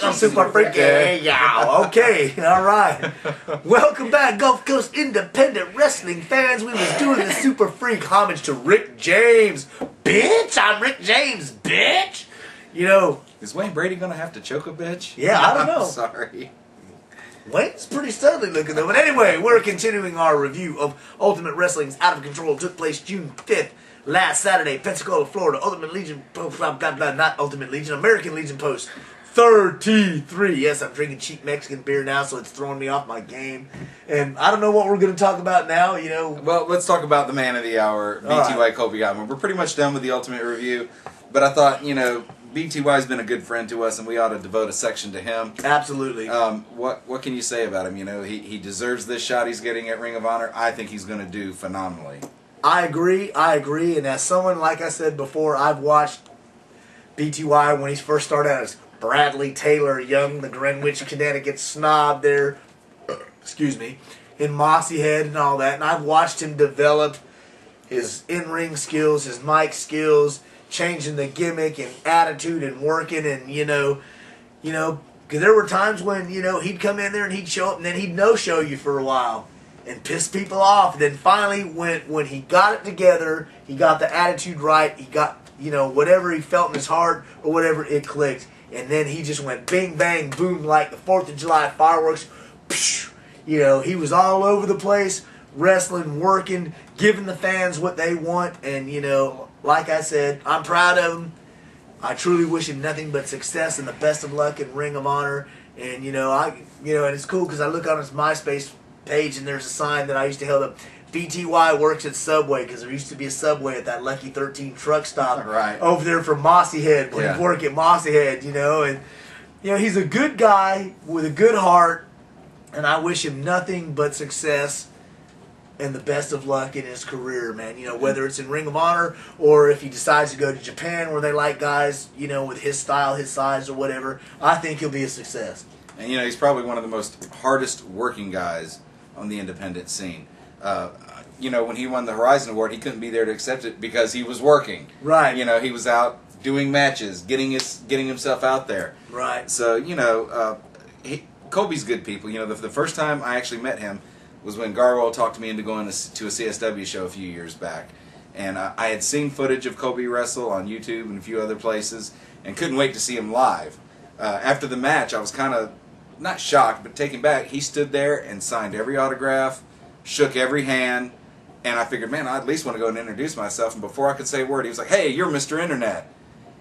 I'm super freaky. Yeah, okay, all right. Welcome back, Gulf Coast independent wrestling fans. We was doing the super freak homage to Rick James. Bitch, I'm Rick James, bitch. You know. Is Wayne Brady going to have to choke a bitch? Yeah, I don't know. I'm sorry. Wayne's pretty studly looking though. But anyway, we're continuing our review of Ultimate Wrestling's Out of Control. It took place June 5th, last Saturday, Pensacola, Florida. Ultimate Legion, not Ultimate Legion, American Legion Post 33. Yes, I'm drinking cheap Mexican beer now, so it's throwing me off my game. And I don't know what we're going to talk about now, you know. Well, let's talk about the man of the hour, BTY Colby Gottman. We're pretty much done with the Ultimate review, but I thought, you know, BTY's been a good friend to us, and we ought to devote a section to him. Absolutely. What can you say about him? You know, he deserves this shot he's getting at Ring of Honor. I think he's going to do phenomenally. I agree. And as someone, like I said before, I've watched BTY when he first started out as Bradley Taylor Young, the Greenwich, Connecticut snob there, excuse me, in Mossy Head and all that. And I've watched him develop his in-ring skills, his mic skills, changing the gimmick and attitude and working, and you know, because there were times when, you know, he'd come in there and he'd show up and then he'd no-show you for a while and piss people off. And then finally, when he got it together, he got the attitude right, he got, you know, whatever he felt in his heart or whatever, it clicked. And then he just went bing, bang, boom, like the 4th of July fireworks. You know, he was all over the place, wrestling, working, giving the fans what they want, and, you know, like I said, I'm proud of him. I truly wish him nothing but success and the best of luck in Ring of Honor. And and it's cool because I look on his MySpace page and there's a sign that I used to hold up. BTY works at Subway, because there used to be a Subway at that Lucky 13 truck stop over there from Mossy Head when he worked at Mossy Head, you know. And he's a good guy with a good heart, and I wish him nothing but success and the best of luck in his career, man. You know, whether it's in Ring of Honor or if he decides to go to Japan where they like guys, you know, with his style, his size, or whatever, I think he'll be a success. And, you know, he's probably one of the most hardest working guys on the independent scene. You know, when he won the Horizon Award, he couldn't be there to accept it because he was working. Right. You know, he was out doing matches, getting himself out there. Right. So, you know, Colby's good people. You know, the first time I actually met him was when Garwell talked to me into going to a CSW show a few years back. And I had seen footage of Colby wrestle on YouTube and a few other places and couldn't wait to see him live. After the match, I was kind of, not shocked, but taken back. He stood there and signed every autograph, shook every hand, and I figured, man, I at least want to go and introduce myself. And before I could say a word, he was like, hey, you're Mr. Internet.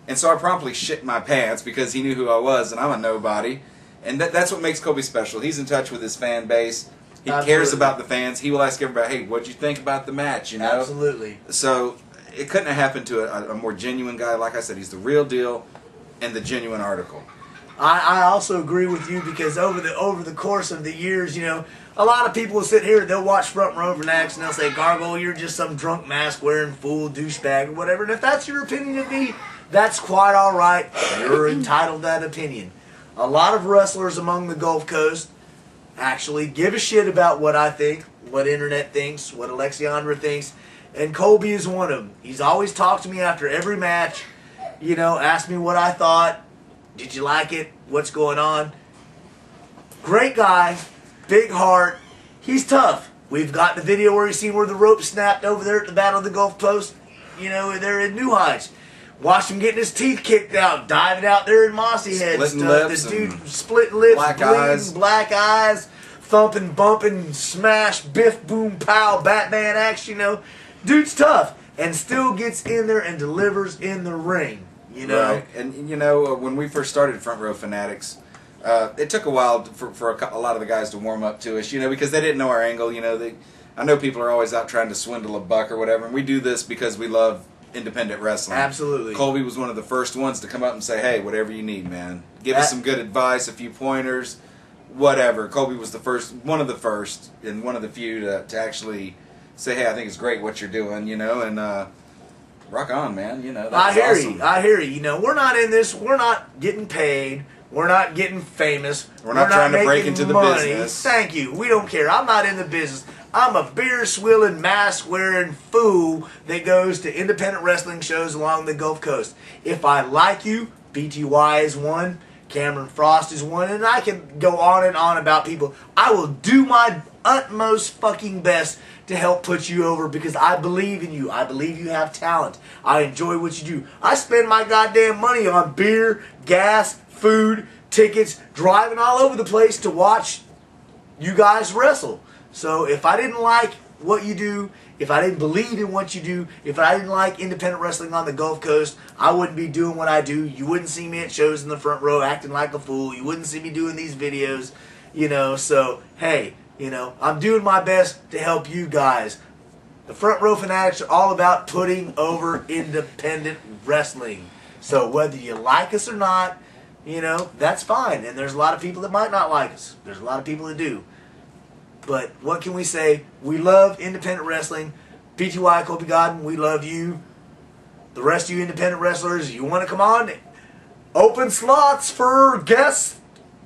And so I promptly shit my pants because he knew who I was, and I'm a nobody. And that's what makes Colby special. He's in touch with his fan base. He cares about the fans. He will ask everybody, hey, what'd you think about the match, you know? Absolutely. So it couldn't have happened to a more genuine guy. Like I said, he's the real deal and the genuine article. I also agree with you, because over the course of the years, you know, a lot of people will sit here, they'll watch Front Row Fanatics, and they'll say, Gargoyle, you're just some drunk mask-wearing fool, douchebag, or whatever. And if that's your opinion of me, that's quite all right. You're entitled to that opinion. A lot of wrestlers among the Gulf Coast actually give a shit about what I think, what Internet thinks, what Alexandra thinks, and Colby is one of them. He's always talked to me after every match, you know, asked me what I thought, did you like it, what's going on. Great guy, big heart, he's tough. We've got the video where he's seen where the rope snapped over there at the Battle of the Gulf Coast, you know, there in New Heights. Watched him getting his teeth kicked out, diving out there in Mossy Head. Splitting lips, the dude splitting lips, black bleeding, eyes, black eyes, thumping, bumping, smash, biff, boom, pow, Batman action, you know. Dude's tough and still gets in there and delivers in the ring, you know. Right. And, you know, when we first started Front Row Fanatics, it took a while for a lot of the guys to warm up to us, you know, because they didn't know our angle. You know, I know people are always out trying to swindle a buck or whatever, and we do this because we love independent wrestling. Absolutely. Colby was one of the first ones to come up and say, hey, whatever you need, man. Give us some good advice, a few pointers, whatever. Colby was one of the first, and one of the few to actually say, hey, I think it's great what you're doing, you know, and rock on, man. You know, that's awesome. I hear you. You know, we're not in this, we're not getting paid. We're not getting famous. We're not trying to break into the business. Thank you. We don't care. I'm not in the business. I'm a beer-swilling, mask-wearing fool that goes to independent wrestling shows along the Gulf Coast. If I like you, BTY is one. Cameron Frost is one, and I can go on and on about people. I will do my utmost fucking best to help put you over because I believe in you. I believe you have talent. I enjoy what you do. I spend my goddamn money on beer, gas, food, tickets, driving all over the place to watch you guys wrestle. So if I didn't like what you do, if I didn't believe in what you do, if I didn't like independent wrestling on the Gulf Coast, I wouldn't be doing what I do. You wouldn't see me at shows in the front row acting like a fool. You wouldn't see me doing these videos, you know. So, hey, you know, I'm doing my best to help you guys. The Front Row Fanatics are all about putting over independent wrestling. So whether you like us or not, you know, that's fine. And there's a lot of people that might not like us. There's a lot of people that do. But what can we say? We love independent wrestling. PTY, Kobe Godden, we love you. The rest of you independent wrestlers, you want to come on? Open slots for guest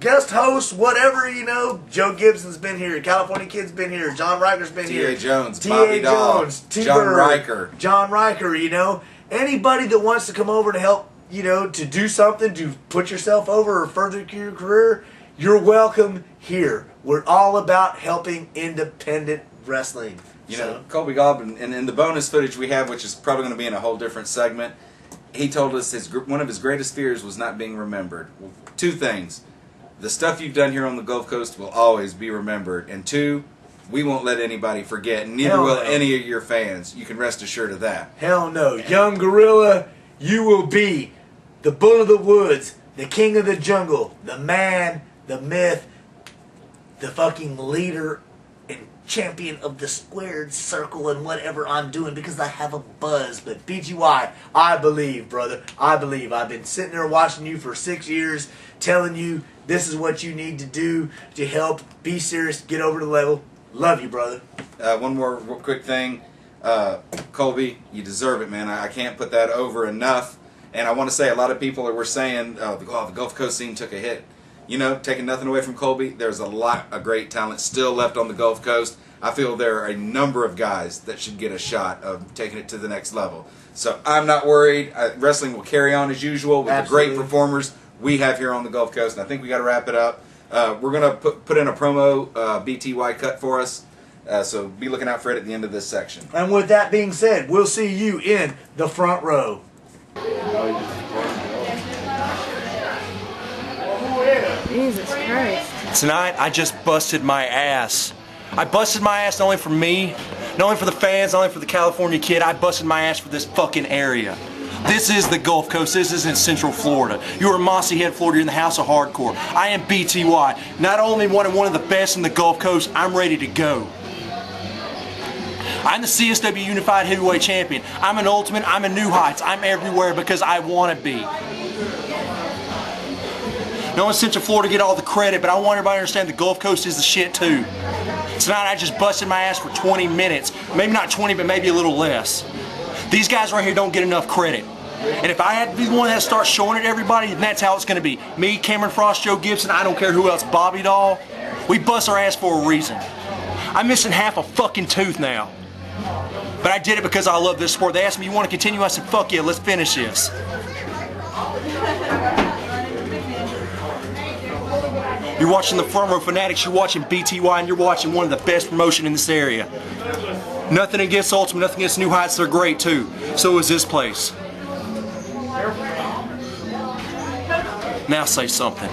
hosts, whatever, you know. Joe Gibson's been here. California Kid's been here. John Riker's been here. T.A. Jones, T.A. Bobby Dahl, Jones, John Riker. John Riker, you know. Anybody that wants to come over to help, you know, to do something, to put yourself over or further your career, you're welcome here. We're all about helping independent wrestling. You know, Colby Goblin, and in the bonus footage we have, which is probably going to be in a whole different segment, he told us one of his greatest fears was not being remembered. Well, two things. The stuff you've done here on the Gulf Coast will always be remembered. And two, we won't let anybody forget. Neither will any of your fans. You can rest assured of that. Hell no. Young Gorilla, you will be the bull of the woods, the king of the jungle, the man, the myth, the fucking leader and champion of the squared circle and whatever I'm doing because I have a buzz. But BGY, I believe, brother. I believe. I've been sitting there watching you for 6 years, telling you this is what you need to do to help. Be serious. Get over the level. Love you, brother. One more real quick thing. Colby, you deserve it, man. I can't put that over enough. And I want to say a lot of people were saying, the Gulf Coast scene took a hit. You know, taking nothing away from Colby, there's a lot of great talent still left on the Gulf Coast. I feel there are a number of guys that should get a shot of taking it to the next level. So I'm not worried. Wrestling will carry on as usual with the great performers we have here on the Gulf Coast. And I think we got to wrap it up. We're going to put in a promo BTY cut for us. So be looking out for it at the end of this section. And with that being said, we'll see you in the front row. Jesus Christ. Tonight, I just busted my ass. I busted my ass not only for me, not only for the fans, not only for the California Kid, I busted my ass for this fucking area. This is the Gulf Coast. This isn't Central Florida. You are in Mossy Head, Florida. You're in the House of Hardcore. I am BTY. Not only one of the best in the Gulf Coast, I'm ready to go. I'm the CSW Unified Heavyweight Champion. I'm an Ultimate. I'm in New Heights. I'm everywhere because I want to be. No one in Central Florida get all the credit, but I want everybody to understand the Gulf Coast is the shit too. Tonight I just busted my ass for 20 minutes. Maybe not 20, but maybe a little less. These guys right here don't get enough credit. And if I had to be the one that starts showing it to everybody, then that's how it's going to be. Me, Cameron Frost, Joe Gibson, I don't care who else, Bobby Dahl. We bust our ass for a reason. I'm missing half a fucking tooth now. But I did it because I love this sport. They asked me, you want to continue? I said, fuck yeah, let's finish this. You're watching the Front Row Fanatics, you're watching BTY, and you're watching one of the best promotion in this area. Nothing against Ultimate, nothing against New Heights, they're great too. So is this place. Now say something.